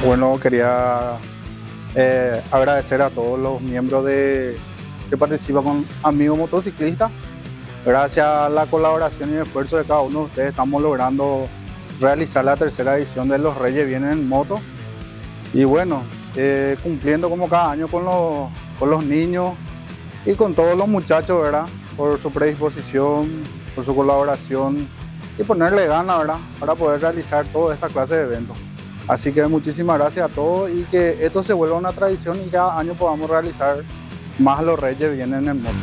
Bueno, quería agradecer a todos los miembros que participan con Amigos Motociclistas. Gracias a la colaboración y esfuerzo de cada uno de ustedes estamos logrando realizar la tercera edición de los Reyes Vienen en Moto. Y bueno, cumpliendo como cada año con los niños y con todos los muchachos, ¿verdad? Por su predisposición, por su colaboración y ponerle ganas, ¿verdad? Para poder realizar toda esta clase de eventos. Así que muchísimas gracias a todos y que esto se vuelva una tradición y cada año podamos realizar más los Reyes Vienen en Moto.